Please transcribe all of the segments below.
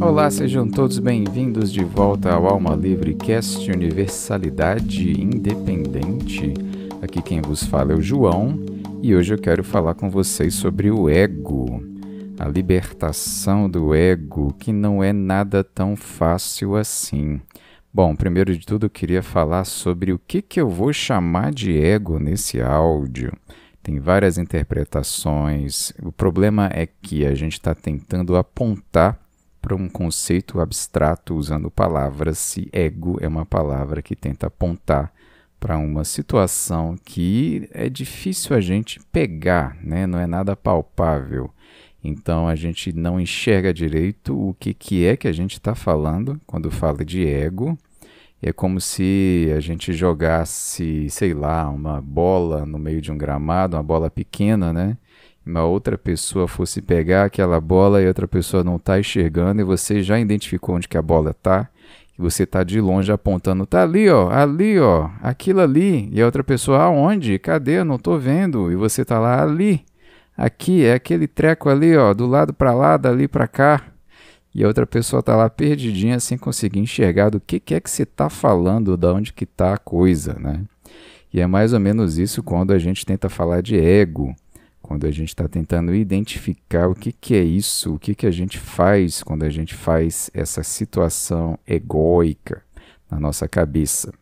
Olá, sejam todos bem-vindos de volta ao Alma Livre Cast Universalidade Independente. Aqui quem vos fala é o João e hoje eu quero falar com vocês sobre o ego, a libertação do ego, que não é nada tão fácil assim. Bom, primeiro de tudo eu queria falar sobre o que eu vou chamar de ego nesse áudio. Tem várias interpretações. O problema é que a gente está tentando apontar para um conceito abstrato usando palavras, se ego é uma palavra que tenta apontar para uma situação que é difícil a gente pegar, né? Não é nada palpável. Então a gente não enxerga direito o que é que a gente está falando quando fala de ego. É como se a gente jogasse, sei lá, uma bola no meio de um gramado, uma bola pequena, né? Uma outra pessoa fosse pegar aquela bola e outra pessoa não está enxergando e você já identificou onde que a bola está e você está de longe apontando, tá ali ó, aquilo ali, e a outra pessoa, aonde? Cadê? Eu não estou vendo, e você está lá, ali, aqui, é aquele treco ali ó, do lado para lá, dali para cá, e a outra pessoa está lá perdidinha sem conseguir enxergar do que é que você está falando, de onde que está a coisa, né? E é mais ou menos isso quando a gente tenta falar de ego. Quando a gente está tentando identificar o que é isso, o que a gente faz quando a gente faz essa situação egóica na nossa cabeça.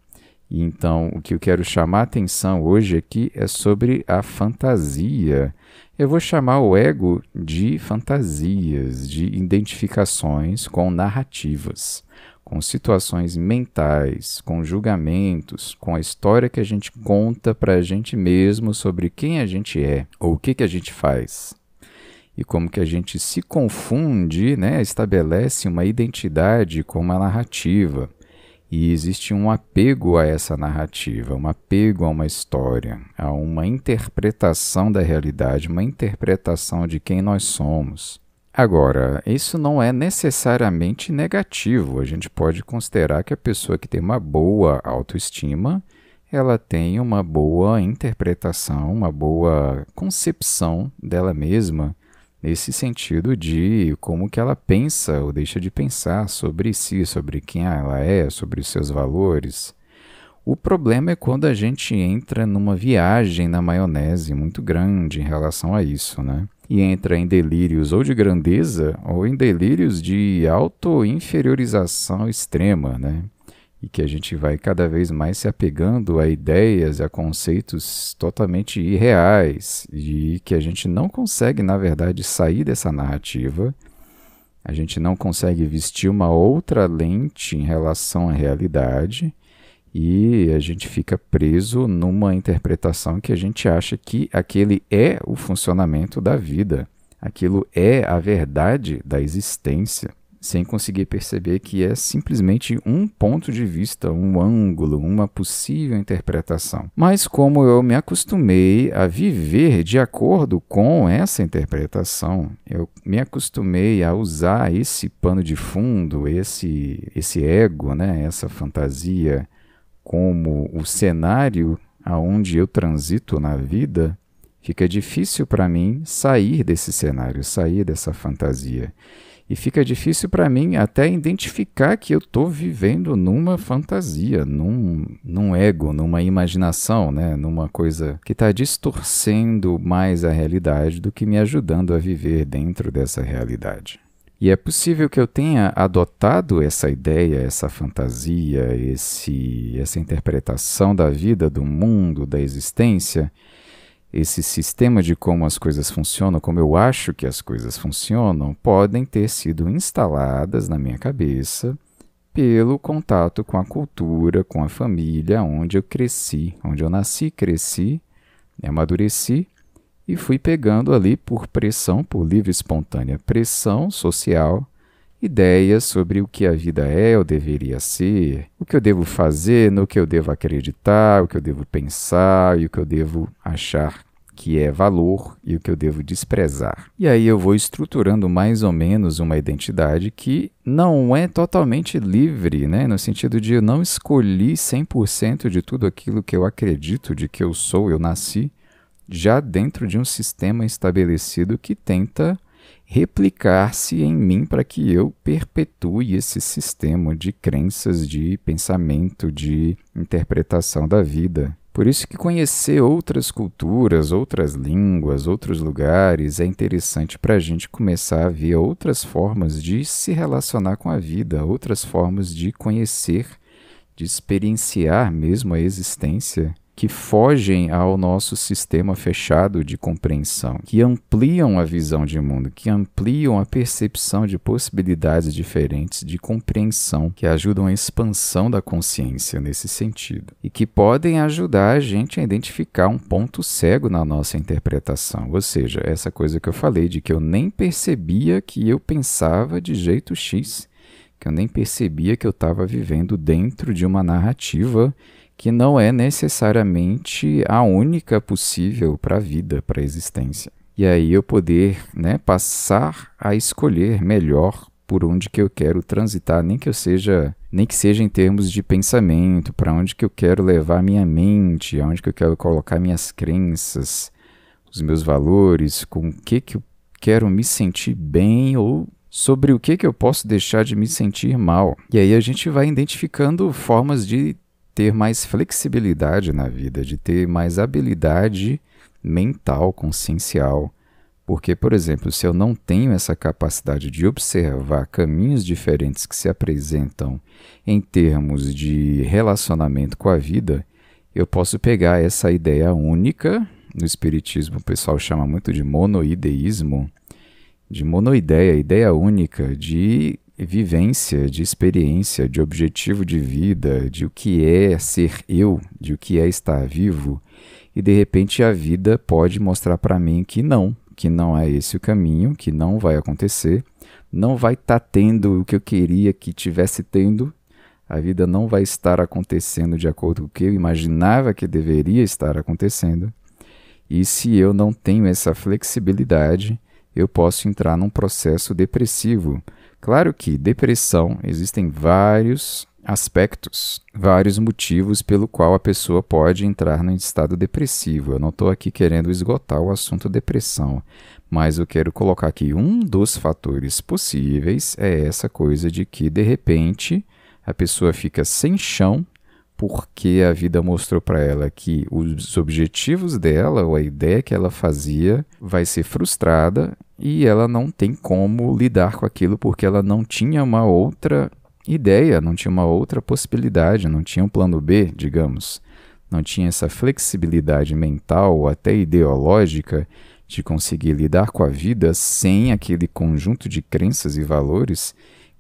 E então, o que eu quero chamar a atenção hoje aqui é sobre a fantasia. Eu vou chamar o ego de fantasias, de identificações com narrativas, com situações mentais, com julgamentos, com a história que a gente conta para a gente mesmo sobre quem a gente é, ou o que a gente faz. E como que a gente se confunde, né, estabelece uma identidade com uma narrativa. E existe um apego a essa narrativa, um apego a uma história, a uma interpretação da realidade, uma interpretação de quem nós somos. Agora, isso não é necessariamente negativo. A gente pode considerar que a pessoa que tem uma boa autoestima, ela tem uma boa interpretação, uma boa concepção dela mesma, nesse sentido de como que ela pensa ou deixa de pensar sobre si, sobre quem ela é, sobre os seus valores. O problema é quando a gente entra numa viagem na maionese muito grande em relação a isso, né? E entra em delírios ou de grandeza ou em delírios de auto-inferiorização extrema, né? E que a gente vai cada vez mais se apegando a ideias, a conceitos totalmente irreais e que a gente não consegue, na verdade, sair dessa narrativa. A gente não consegue vestir uma outra lente em relação à realidade e a gente fica preso numa interpretação que a gente acha que aquele é o funcionamento da vida, aquilo é a verdade da existência, sem conseguir perceber que é simplesmente um ponto de vista, um ângulo, uma possível interpretação. Mas como eu me acostumei a viver de acordo com essa interpretação, eu me acostumei a usar esse pano de fundo, esse ego, né, essa fantasia, como o cenário aonde eu transito na vida, fica difícil para mim sair desse cenário, sair dessa fantasia. E fica difícil para mim até identificar que eu estou vivendo numa fantasia, num ego, numa imaginação, né? Numa coisa que está distorcendo mais a realidade do que me ajudando a viver dentro dessa realidade. E é possível que eu tenha adotado essa ideia, essa fantasia, essa interpretação da vida, do mundo, da existência, esse sistema de como as coisas funcionam, como eu acho que as coisas funcionam, podem ter sido instaladas na minha cabeça pelo contato com a cultura, com a família, onde eu cresci, onde eu nasci, cresci, amadureci e fui pegando ali por pressão, por livre e espontânea pressão social, ideias sobre o que a vida é ou deveria ser, o que eu devo fazer, no que eu devo acreditar, o que eu devo pensar e o que eu devo achar que é valor e o que eu devo desprezar. E aí eu vou estruturando mais ou menos uma identidade que não é totalmente livre, né? No sentido de eu não escolhi 100% de tudo aquilo que eu acredito de que eu sou, eu nasci, já dentro de um sistema estabelecido que tenta replicar-se em mim para que eu perpetue esse sistema de crenças, de pensamento, de interpretação da vida. Por isso que conhecer outras culturas, outras línguas, outros lugares é interessante para a gente começar a ver outras formas de se relacionar com a vida, outras formas de conhecer, de experienciar mesmo a existência, que fogem ao nosso sistema fechado de compreensão, que ampliam a visão de mundo, que ampliam a percepção de possibilidades diferentes de compreensão, que ajudam a expansão da consciência nesse sentido, e que podem ajudar a gente a identificar um ponto cego na nossa interpretação, ou seja, essa coisa que eu falei de que eu nem percebia que eu pensava de jeito X, que eu nem percebia que eu estava vivendo dentro de uma narrativa que não é necessariamente a única possível para a vida, para a existência. E aí eu poder, passar a escolher melhor por onde que eu quero transitar, nem que seja em termos de pensamento, para onde que eu quero levar minha mente, aonde que eu quero colocar minhas crenças, os meus valores, com o que eu quero me sentir bem ou sobre o que eu posso deixar de me sentir mal. E aí a gente vai identificando formas de ter mais flexibilidade na vida, de ter mais habilidade mental, consciencial. Porque, por exemplo, se eu não tenho essa capacidade de observar caminhos diferentes que se apresentam em termos de relacionamento com a vida, eu posso pegar essa ideia única, no Espiritismo o pessoal chama muito de monoideísmo, de monoideia, ideia única, de vivência, de experiência, de objetivo de vida, de o que é ser eu, de o que é estar vivo, e de repente a vida pode mostrar para mim que não é esse o caminho, que não vai acontecer, não vai estar tendo o que eu queria que tivesse tendo, a vida não vai estar acontecendo de acordo com o que eu imaginava que deveria estar acontecendo, e se eu não tenho essa flexibilidade, eu posso entrar num processo depressivo. Claro que depressão, existem vários aspectos, vários motivos pelo qual a pessoa pode entrar num estado depressivo. Eu não estou aqui querendo esgotar o assunto depressão, mas eu quero colocar aqui um dos fatores possíveis é essa coisa de que, de repente, a pessoa fica sem chão porque a vida mostrou para ela que os objetivos dela, ou a ideia que ela fazia, vai ser frustrada e ela não tem como lidar com aquilo porque ela não tinha uma outra ideia, não tinha uma outra possibilidade, não tinha um plano B, digamos. Não tinha essa flexibilidade mental ou até ideológica de conseguir lidar com a vida sem aquele conjunto de crenças e valores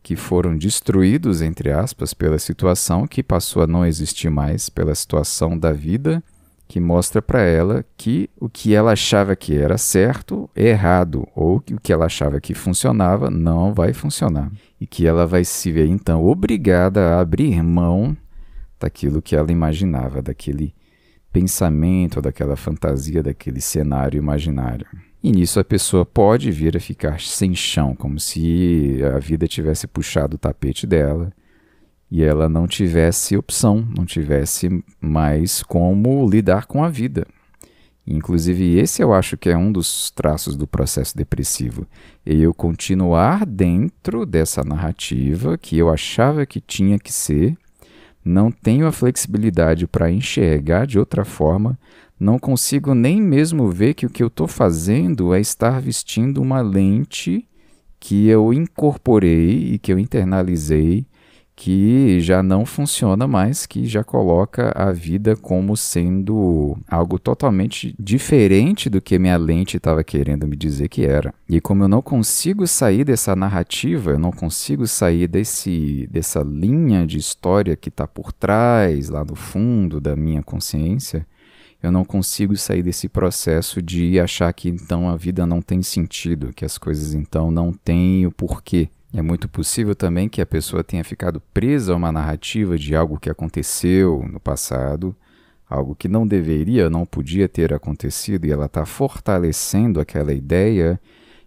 que foram destruídos, entre aspas, pela situação que passou a não existir mais, pela situação da vida, que mostra para ela que o que ela achava que era certo é errado, ou que o que ela achava que funcionava não vai funcionar. E que ela vai se ver, então, obrigada a abrir mão daquilo que ela imaginava, daquele pensamento, daquela fantasia, daquele cenário imaginário. E nisso a pessoa pode vir a ficar sem chão, como se a vida tivesse puxado o tapete dela e ela não tivesse opção, não tivesse mais como lidar com a vida. Inclusive esse eu acho que é um dos traços do processo depressivo. Eu continuar dentro dessa narrativa que eu achava que tinha que ser, não tenho a flexibilidade para enxergar de outra forma, não consigo nem mesmo ver que o que eu estou fazendo é estar vestindo uma lente que eu incorporei e que eu internalizei, que já não funciona mais, que já coloca a vida como sendo algo totalmente diferente do que minha lente estava querendo me dizer que era. E como eu não consigo sair dessa narrativa, eu não consigo sair dessa linha de história que está por trás, lá no fundo da minha consciência, eu não consigo sair desse processo de achar que então a vida não tem sentido, que as coisas então não têm o porquê. É muito possível também que a pessoa tenha ficado presa a uma narrativa de algo que aconteceu no passado, algo que não deveria, não podia ter acontecido, e ela está fortalecendo aquela ideia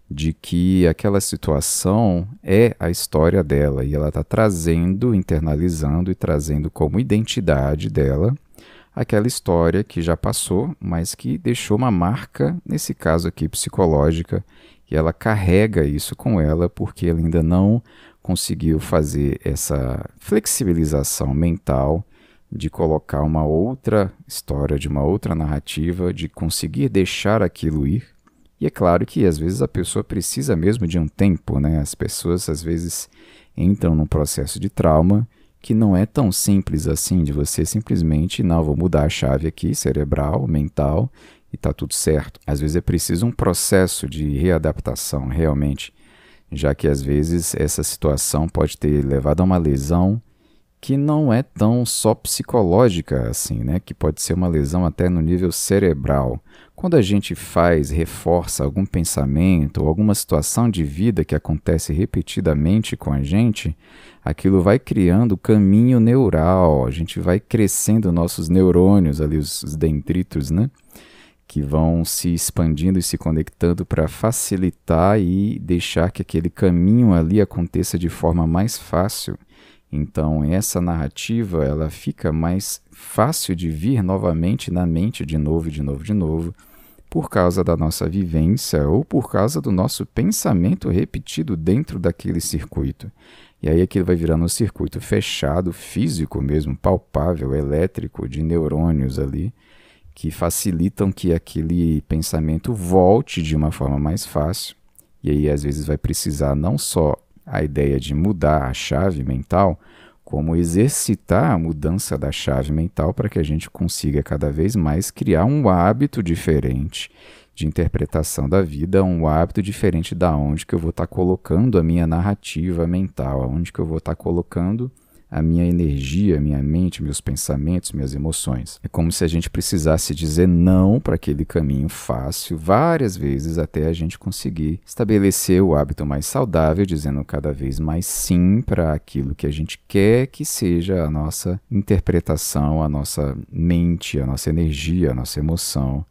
de que aquela situação é a história dela, e ela está trazendo, internalizando e trazendo como identidade dela aquela história que já passou, mas que deixou uma marca, nesse caso aqui psicológica, e ela carrega isso com ela porque ela ainda não conseguiu fazer essa flexibilização mental de colocar uma outra história, de uma outra narrativa, de conseguir deixar aquilo ir. E é claro que às vezes a pessoa precisa mesmo de um tempo, né? As pessoas às vezes entram num processo de trauma que não é tão simples assim, de você simplesmente, não, vou mudar a chave aqui, cerebral, mental, e está tudo certo. Às vezes é preciso um processo de readaptação, realmente, já que às vezes essa situação pode ter levado a uma lesão que não é tão só psicológica assim, né? Que pode ser uma lesão até no nível cerebral. Quando a gente reforça algum pensamento ou alguma situação de vida que acontece repetidamente com a gente, aquilo vai criando caminho neural, a gente vai crescendo nossos neurônios ali, os dendritos, né? Que vão se expandindo e se conectando para facilitar e deixar que aquele caminho ali aconteça de forma mais fácil. Então, essa narrativa, ela fica mais fácil de vir novamente na mente de novo, por causa da nossa vivência ou por causa do nosso pensamento repetido dentro daquele circuito. E aí aquilo vai virando um circuito fechado, físico mesmo, palpável, elétrico, de neurônios ali, que facilitam que aquele pensamento volte de uma forma mais fácil. E aí, às vezes, vai precisar não só a ideia de mudar a chave mental, como exercitar a mudança da chave mental para que a gente consiga cada vez mais criar um hábito diferente de interpretação da vida, um hábito diferente da onde que eu vou estar colocando a minha narrativa mental, aonde que eu vou estar colocando a minha energia, minha mente, meus pensamentos, minhas emoções. É como se a gente precisasse dizer não para aquele caminho fácil várias vezes até a gente conseguir estabelecer o hábito mais saudável, dizendo cada vez mais sim para aquilo que a gente quer que seja a nossa interpretação, a nossa mente, a nossa energia, a nossa emoção,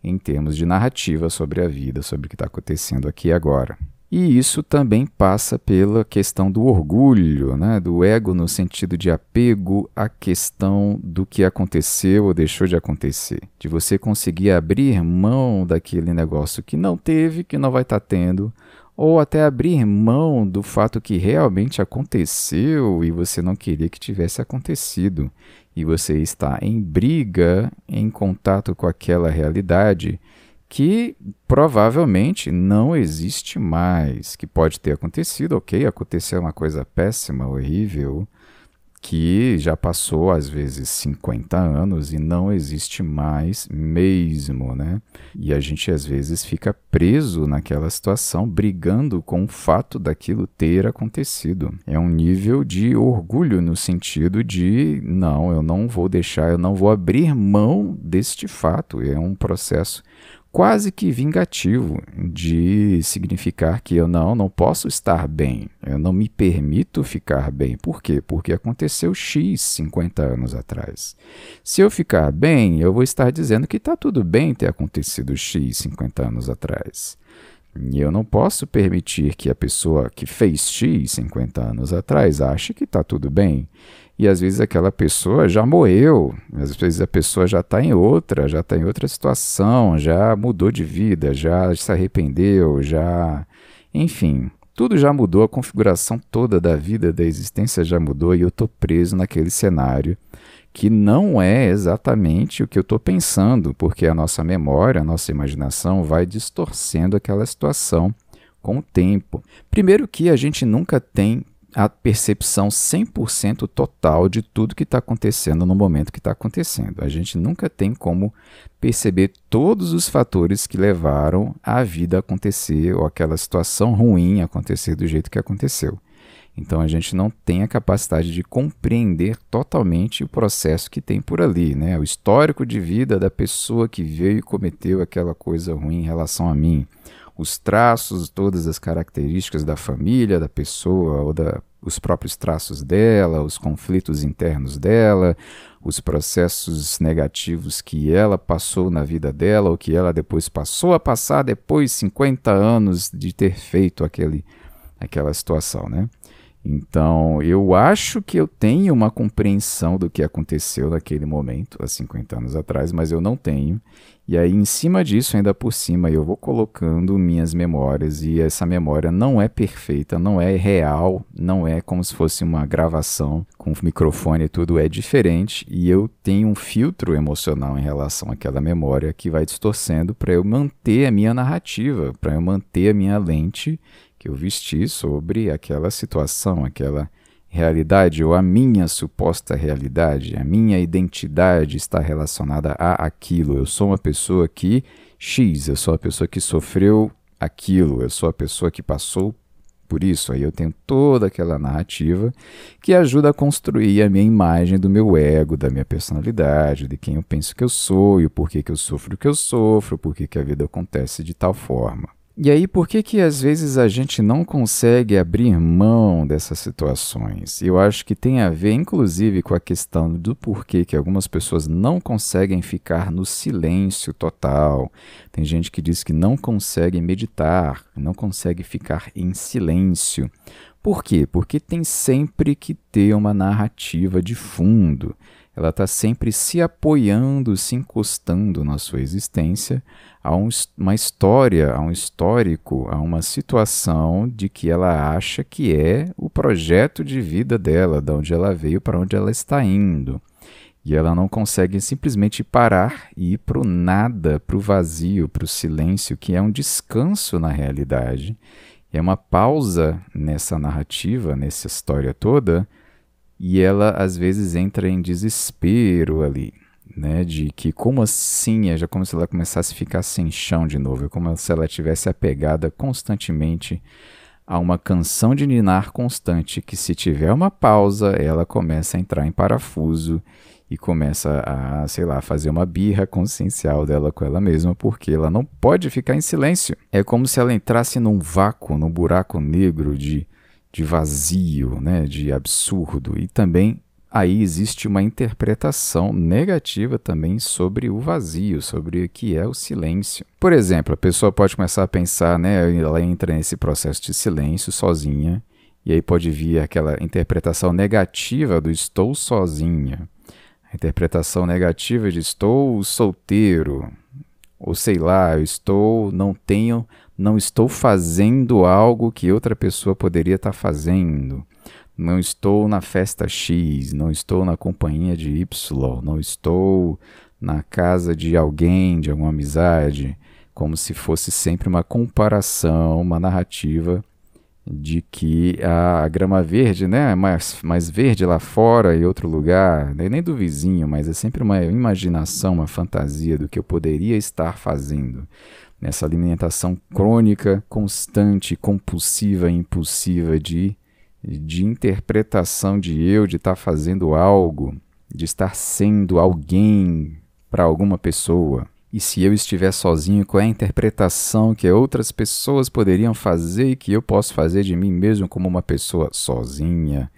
em termos de narrativa sobre a vida, sobre o que está acontecendo aqui e agora. E isso também passa pela questão do orgulho, né? Do ego no sentido de apego à questão do que aconteceu ou deixou de acontecer. De você conseguir abrir mão daquele negócio que não teve, que não vai estar tendo, ou até abrir mão do fato que realmente aconteceu e você não queria que tivesse acontecido. E você está em briga, em contato com aquela realidade que provavelmente não existe mais, que pode ter acontecido, ok, aconteceu uma coisa péssima, horrível, que já passou às vezes 50 anos e não existe mais mesmo, né? E a gente às vezes fica preso naquela situação, brigando com o fato daquilo ter acontecido. É um nível de orgulho no sentido de, não, eu não vou deixar, eu não vou abrir mão deste fato. É um processo quase que vingativo de significar que eu não posso estar bem, eu não me permito ficar bem. Por quê? Porque aconteceu X 50 anos atrás. Se eu ficar bem, eu vou estar dizendo que está tudo bem ter acontecido X 50 anos atrás. E eu não posso permitir que a pessoa que fez X 50 anos atrás ache que está tudo bem. E às vezes aquela pessoa já morreu, às vezes a pessoa já está em outra situação, já mudou de vida, já se arrependeu, enfim, tudo já mudou, a configuração toda da vida, da existência já mudou e eu estou preso naquele cenário que não é exatamente o que eu estou pensando, porque a nossa memória, a nossa imaginação vai distorcendo aquela situação com o tempo. Primeiro que a gente nunca tem a percepção 100% total de tudo que está acontecendo no momento que está acontecendo. A gente nunca tem como perceber todos os fatores que levaram a vida a acontecer ou aquela situação ruim acontecer do jeito que aconteceu. Então a gente não tem a capacidade de compreender totalmente o processo que tem por ali, né? O histórico de vida da pessoa que veio e cometeu aquela coisa ruim em relação a mim. Os traços, todas as características da família, da pessoa, ou os próprios traços dela, os conflitos internos dela, os processos negativos que ela passou na vida dela, ou que ela depois passou a passar depois de 50 anos de ter feito aquela situação, né? Então, eu acho que eu tenho uma compreensão do que aconteceu naquele momento, há 50 anos atrás, mas eu não tenho. E aí, em cima disso, ainda por cima, eu vou colocando minhas memórias, e essa memória não é perfeita, não é real, não é como se fosse uma gravação com microfone e tudo, é diferente, e eu tenho um filtro emocional em relação àquela memória que vai distorcendo para eu manter a minha narrativa, para eu manter a minha lente que eu vesti sobre aquela situação, aquela realidade, ou a minha suposta realidade, a minha identidade está relacionada a aquilo. Eu sou uma pessoa que X, eu sou a pessoa que sofreu aquilo, eu sou a pessoa que passou por isso. Aí eu tenho toda aquela narrativa que ajuda a construir a minha imagem do meu ego, da minha personalidade, de quem eu penso que eu sou e o porquê que eu sofro o que eu sofro, porquê que a vida acontece de tal forma. E aí, por que às vezes a gente não consegue abrir mão dessas situações? Eu acho que tem a ver, inclusive, com a questão do porquê que algumas pessoas não conseguem ficar no silêncio total. Tem gente que diz que não consegue meditar, não consegue ficar em silêncio. Por quê? Porque tem sempre que ter uma narrativa de fundo. Ela está sempre se apoiando, se encostando na sua existência a uma história, a um histórico, a uma situação de que ela acha que é o projeto de vida dela, de onde ela veio, para onde ela está indo. E ela não consegue simplesmente parar e ir para o nada, para o vazio, para o silêncio, que é um descanso na realidade. É uma pausa nessa narrativa, nessa história toda, e ela às vezes entra em desespero ali, né? De que como assim, é já como se ela começasse a ficar sem chão de novo, é como se ela tivesse apegada constantemente a uma canção de ninar constante, que se tiver uma pausa, ela começa a entrar em parafuso e começa a, sei lá, fazer uma birra consciencial dela com ela mesma, porque ela não pode ficar em silêncio. É como se ela entrasse num vácuo, num buraco negro de vazio, né, de absurdo. E também aí existe uma interpretação negativa também sobre o vazio, sobre o que é o silêncio. Por exemplo, a pessoa pode começar a pensar, né, ela entra nesse processo de silêncio sozinha, e aí pode vir aquela interpretação negativa do estou sozinha, a interpretação negativa de estou solteiro, ou sei lá, não estou fazendo algo que outra pessoa poderia estar fazendo. Não estou na festa X, não estou na companhia de Y, não estou na casa de alguém, de alguma amizade, como se fosse sempre uma comparação, uma narrativa de que a grama verde, né, é mais verde lá fora e outro lugar, nem do vizinho, mas é sempre uma imaginação, uma fantasia do que eu poderia estar fazendo. Nessa alimentação crônica, constante, compulsiva e impulsiva de interpretação de eu, de estar fazendo algo, de estar sendo alguém para alguma pessoa. E se eu estiver sozinho, qual é a interpretação que outras pessoas poderiam fazer e que eu posso fazer de mim mesmo como uma pessoa sozinha?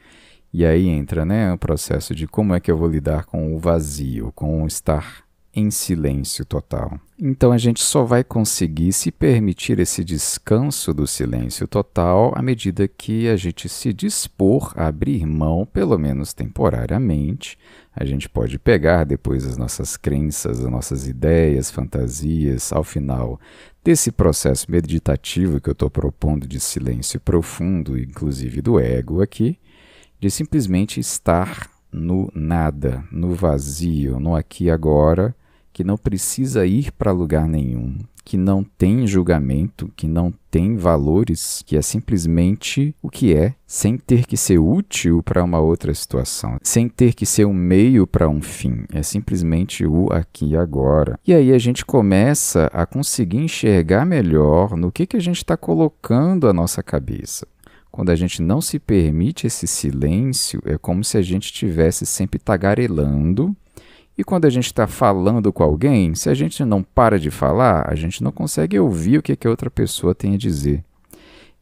E aí entra, né, o processo de como é que eu vou lidar com o vazio, com o estar em silêncio total. Então a gente só vai conseguir se permitir esse descanso do silêncio total à medida que a gente se dispor a abrir mão, pelo menos temporariamente. A gente pode pegar depois as nossas crenças, as nossas ideias, fantasias, ao final desse processo meditativo que eu estou propondo de silêncio profundo, inclusive do ego aqui, de simplesmente estar no nada, no vazio, no aqui e agora, que não precisa ir para lugar nenhum, que não tem julgamento, que não tem valores, que é simplesmente o que é, sem ter que ser útil para uma outra situação, sem ter que ser um meio para um fim, é simplesmente o aqui e agora. E aí a gente começa a conseguir enxergar melhor no que a gente está colocando a nossa cabeça. Quando a gente não se permite esse silêncio, é como se a gente estivesse sempre tagarelando. E quando a gente está falando com alguém, se a gente não para de falar, a gente não consegue ouvir o que a outra pessoa tem a dizer.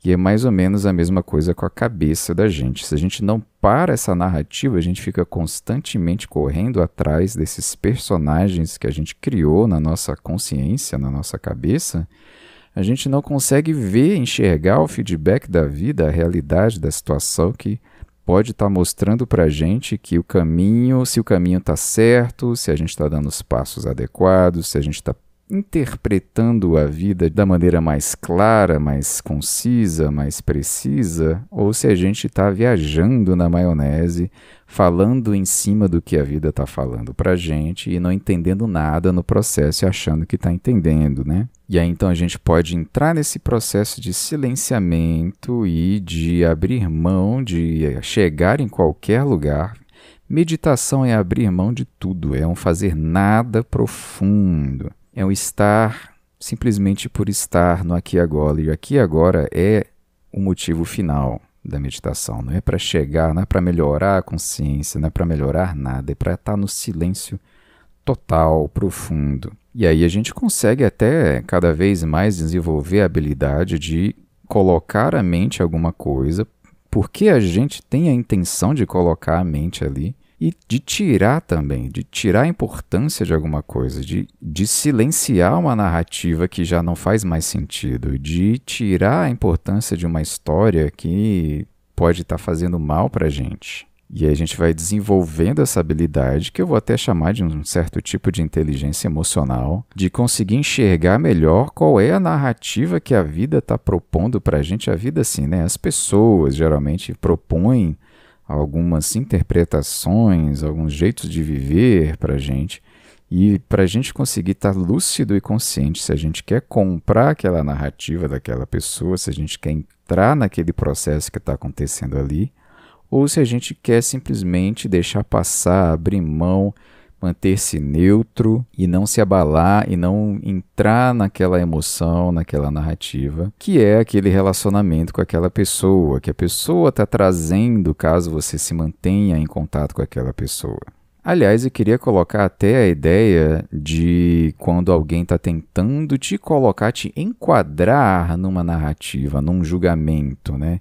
E é mais ou menos a mesma coisa com a cabeça da gente. Se a gente não para essa narrativa, a gente fica constantemente correndo atrás desses personagens que a gente criou na nossa consciência, na nossa cabeça, A gente não consegue ver, enxergar o feedback da vida, a realidade da situação que pode estar mostrando para a gente que o caminho, se o caminho está certo, se a gente está dando os passos adequados, se a gente está interpretando a vida da maneira mais clara, mais concisa, mais precisa, ou se a gente está viajando na maionese, falando em cima do que a vida está falando para a gente e não entendendo nada no processo e achando que está entendendo, né? E aí então a gente pode entrar nesse processo de silenciamento e de abrir mão, de chegar em qualquer lugar. Meditação é abrir mão de tudo, é um fazer nada profundo. É um estar simplesmente por estar no aqui e agora. E aqui e agora é o motivo final da meditação. Não é para chegar, não é para melhorar a consciência, não é para melhorar nada. É para estar no silêncio total, profundo. E aí a gente consegue até cada vez mais desenvolver a habilidade de colocar a mente em alguma coisa, porque a gente tem a intenção de colocar a mente ali, e de tirar também, de tirar a importância de alguma coisa, de silenciar uma narrativa que já não faz mais sentido, de tirar a importância de uma história que pode estar fazendo mal para a gente. E aí a gente vai desenvolvendo essa habilidade, que eu vou até chamar de um certo tipo de inteligência emocional, de conseguir enxergar melhor qual é a narrativa que a vida está propondo para a gente. A vida, assim, né? As pessoas geralmente propõem algumas interpretações, alguns jeitos de viver para a gente. E para a gente conseguir estar lúcido e consciente se a gente quer comprar aquela narrativa daquela pessoa, se a gente quer entrar naquele processo que está acontecendo ali, ou se a gente quer simplesmente deixar passar, abrir mão, manter-se neutro e não se abalar e não entrar naquela emoção, naquela narrativa, que é aquele relacionamento com aquela pessoa, que a pessoa está trazendo caso você se mantenha em contato com aquela pessoa. Aliás, eu queria colocar até a ideia de quando alguém está tentando te colocar, te enquadrar numa narrativa, num julgamento, né?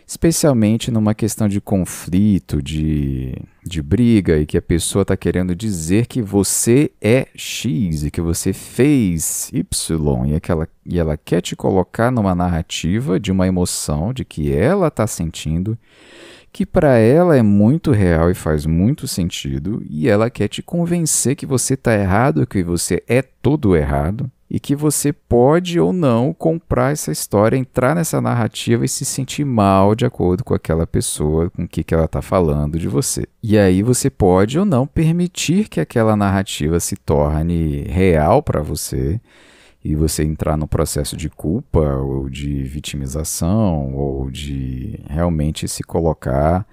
Especialmente numa questão de conflito, de briga, e que a pessoa está querendo dizer que você é X e que você fez Y, e ela quer te colocar numa narrativa de uma emoção, de que ela está sentindo, que para ela é muito real e faz muito sentido, e ela quer te convencer que você está errado, que você é todo errado, e que você pode ou não comprar essa história, entrar nessa narrativa e se sentir mal de acordo com aquela pessoa, com o que ela está falando de você. E aí você pode ou não permitir que aquela narrativa se torne real para você e você entrar no processo de culpa ou de vitimização ou de realmente se colocar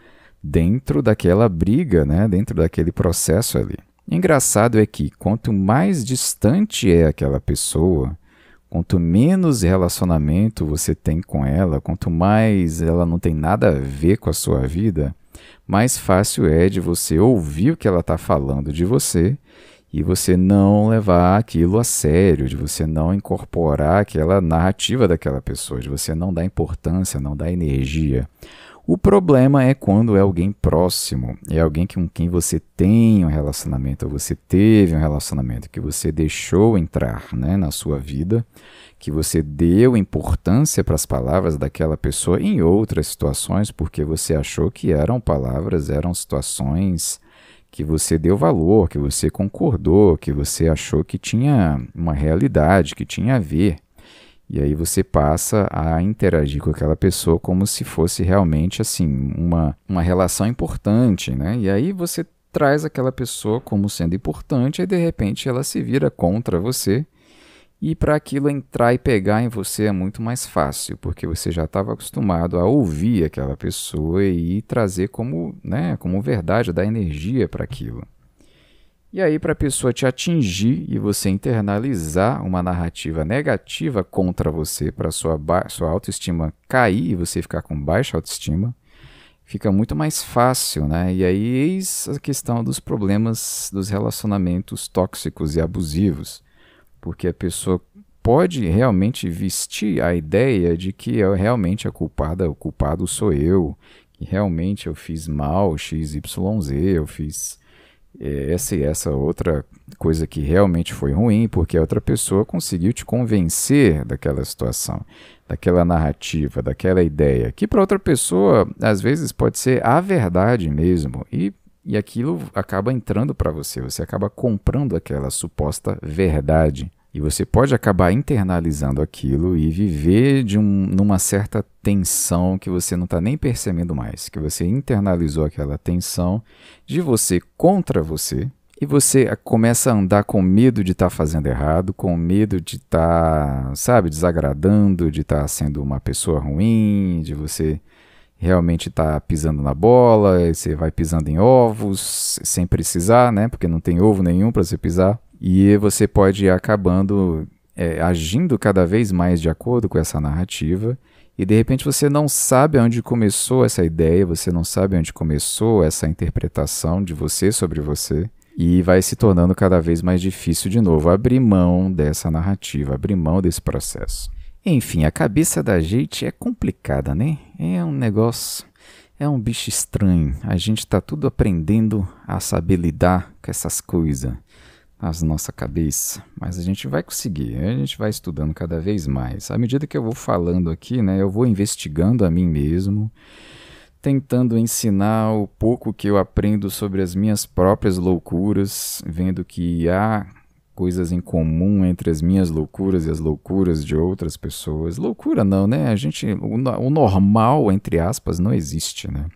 dentro daquela briga, né? Dentro daquele processo ali. Engraçado é que quanto mais distante é aquela pessoa, quanto menos relacionamento você tem com ela, quanto mais ela não tem nada a ver com a sua vida, mais fácil é de você ouvir o que ela está falando de você e você não levar aquilo a sério, de você não incorporar aquela narrativa daquela pessoa, de você não dar importância, não dar energia. O problema é quando é alguém próximo, é alguém com quem você tem um relacionamento, ou você teve um relacionamento, que você deixou entrar, né, na sua vida, que você deu importância para as palavras daquela pessoa em outras situações, porque você achou que eram palavras, eram situações que você deu valor, que você concordou, que você achou que tinha uma realidade, que tinha a ver. E aí você passa a interagir com aquela pessoa como se fosse realmente assim uma relação importante, né? E aí você traz aquela pessoa como sendo importante e de repente ela se vira contra você. E para aquilo entrar e pegar em você é muito mais fácil, porque você já estava acostumado a ouvir aquela pessoa e trazer como, né, como verdade, dar energia para aquilo. E aí, para a pessoa te atingir e você internalizar uma narrativa negativa contra você, para sua autoestima cair e você ficar com baixa autoestima, fica muito mais fácil, né? E aí, eis a questão dos problemas dos relacionamentos tóxicos e abusivos, porque a pessoa pode realmente vestir a ideia de que eu realmente o culpado sou eu, que realmente eu fiz mal, XYZ, eu fiz Essa e essa outra coisa que realmente foi ruim, porque a outra pessoa conseguiu te convencer daquela situação, daquela narrativa, daquela ideia, que para outra pessoa às vezes pode ser a verdade mesmo, e aquilo acaba entrando para você, você acaba comprando aquela suposta verdade. E você pode acabar internalizando aquilo e viver numa certa tensão que você não está nem percebendo mais, que você internalizou aquela tensão de você contra você, e você começa a andar com medo de estar fazendo errado, com medo de estar, desagradando, de estar sendo uma pessoa ruim, de você realmente estar pisando na bola, e você vai pisando em ovos sem precisar, né? Porque não tem ovo nenhum para você pisar. E você pode ir acabando agindo cada vez mais de acordo com essa narrativa, e de repente você não sabe onde começou essa ideia, você não sabe onde começou essa interpretação de você sobre você, e vai se tornando cada vez mais difícil de novo abrir mão dessa narrativa, abrir mão desse processo. Enfim, a cabeça da gente é complicada, né? É um negócio, é um bicho estranho. A gente está tudo aprendendo a saber lidar com essas coisas na nossa cabeça, mas a gente vai conseguir, a gente vai estudando cada vez mais. À medida que eu vou falando aqui, né, eu vou investigando a mim mesmo, tentando ensinar o pouco que eu aprendo sobre as minhas próprias loucuras, vendo que há coisas em comum entre as minhas loucuras e as loucuras de outras pessoas. Loucura não, né? O normal, entre aspas, não existe, né?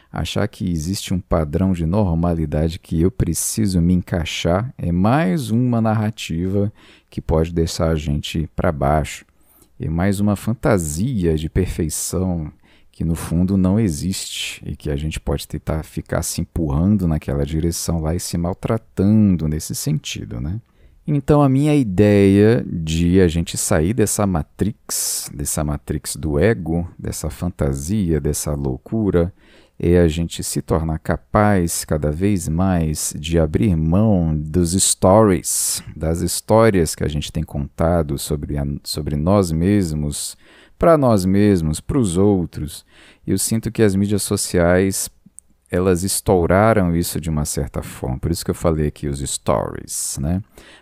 Achar que existe um padrão de normalidade que eu preciso me encaixar é mais uma narrativa que pode deixar a gente para baixo. É mais uma fantasia de perfeição que no fundo não existe e que a gente pode tentar ficar se empurrando naquela direção lá e se maltratando nesse sentido, né? Então a minha ideia de a gente sair dessa matrix do ego, dessa fantasia, dessa loucura, é a gente se tornar capaz cada vez mais de abrir mão dos stories, das histórias que a gente tem contado sobre nós mesmos, para nós mesmos, para os outros. Eu sinto que as mídias sociais, elas estouraram isso de uma certa forma, por isso que eu falei aqui os stories, né?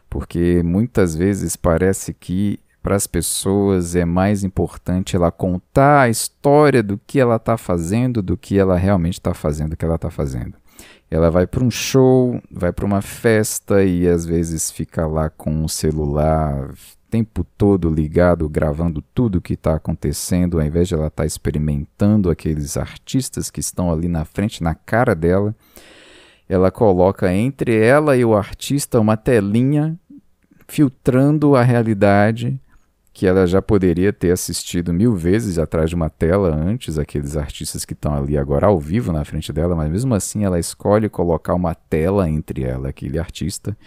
Porque muitas vezes parece que para as pessoas é mais importante ela contar a história do que ela está fazendo do que ela realmente está fazendo o que ela está fazendo. Ela vai para um show, vai para uma festa e às vezes fica lá com o celular o tempo todo ligado, gravando tudo o que está acontecendo, ao invés de ela estar experimentando aqueles artistas que estão ali na frente, na cara dela. Ela coloca entre ela e o artista uma telinha filtrando a realidade que ela já poderia ter assistido 1000 vezes atrás de uma tela antes, aqueles artistas que estão ali agora ao vivo na frente dela, mas mesmo assim ela escolhe colocar uma tela entre ela e aquele artista,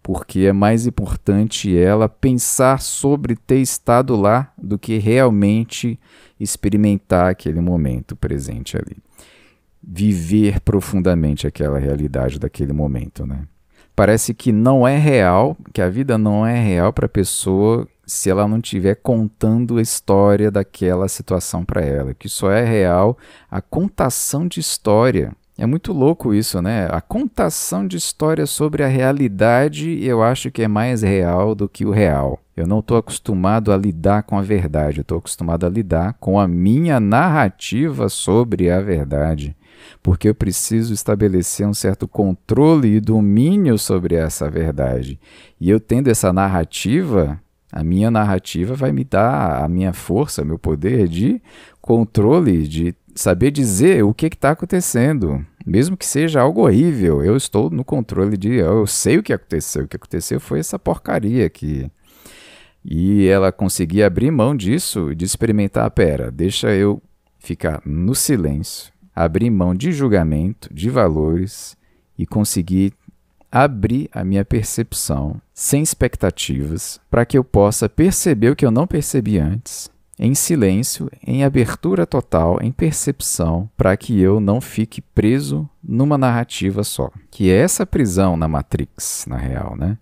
porque é mais importante ela pensar sobre ter estado lá do que realmente experimentar aquele momento presente ali. Viver profundamente aquela realidade daquele momento, né? Parece que não é real, que a vida não é real para a pessoa se ela não estiver contando a história daquela situação para ela, que só é real a contação de história. É muito louco isso, né? A contação de história sobre a realidade eu acho que é mais real do que o real. Eu não estou acostumado a lidar com a verdade, eu estou acostumado a lidar com a minha narrativa sobre a verdade, porque eu preciso estabelecer um certo controle e domínio sobre essa verdade. E eu tendo essa narrativa, a minha narrativa vai me dar a minha força, meu poder de controle, de saber dizer o que está acontecendo. Mesmo que seja algo horrível, eu estou no controle eu sei o que aconteceu. O que aconteceu foi essa porcaria aqui. E ela conseguia abrir mão disso, de experimentar, deixa eu ficar no silêncio, abrir mão de julgamento, de valores e conseguir abrir a minha percepção sem expectativas para que eu possa perceber o que eu não percebi antes, em silêncio, em abertura total, em percepção, para que eu não fique preso numa narrativa só. Que é essa prisão na Matrix, na real, né?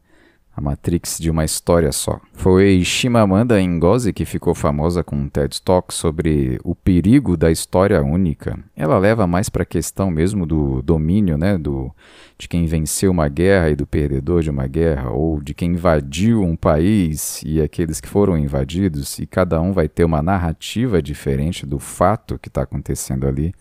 A Matrix de uma história só. Foi Chimamanda Ngozi que ficou famosa com um TED Talk sobre o perigo da história única. Ela leva mais para a questão mesmo do domínio, né, de quem venceu uma guerra e do perdedor de uma guerra, ou de quem invadiu um país e aqueles que foram invadidos, e cada um vai ter uma narrativa diferente do fato que está acontecendo ali.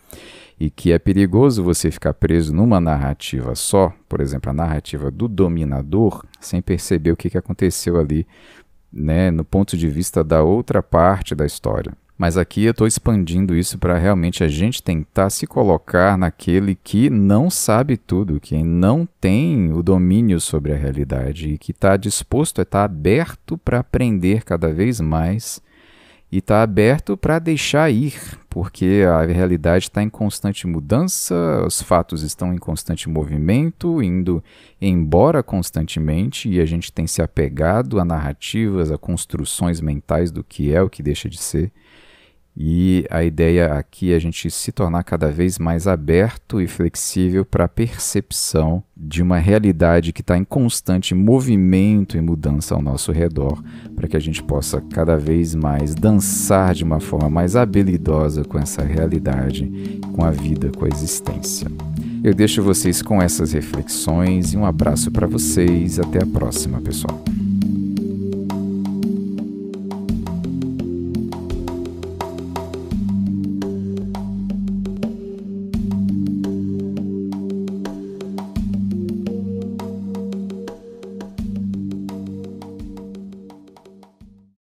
E que é perigoso você ficar preso numa narrativa só, por exemplo, a narrativa do dominador, sem perceber o que aconteceu ali, né, no ponto de vista da outra parte da história. Mas aqui eu estou expandindo isso para realmente a gente tentar se colocar naquele que não sabe tudo, que não tem o domínio sobre a realidade e que está disposto a estar aberto para aprender cada vez mais e está aberto para deixar ir, porque a realidade está em constante mudança, os fatos estão em constante movimento, indo embora constantemente, e a gente tem se apegado a narrativas, a construções mentais do que é o que deixa de ser. E a ideia aqui é a gente se tornar cada vez mais aberto e flexível para a percepção de uma realidade que está em constante movimento e mudança ao nosso redor, para que a gente possa cada vez mais dançar de uma forma mais habilidosa com essa realidade, com a vida, com a existência. Eu deixo vocês com essas reflexões e um abraço para vocês. Até a próxima, pessoal.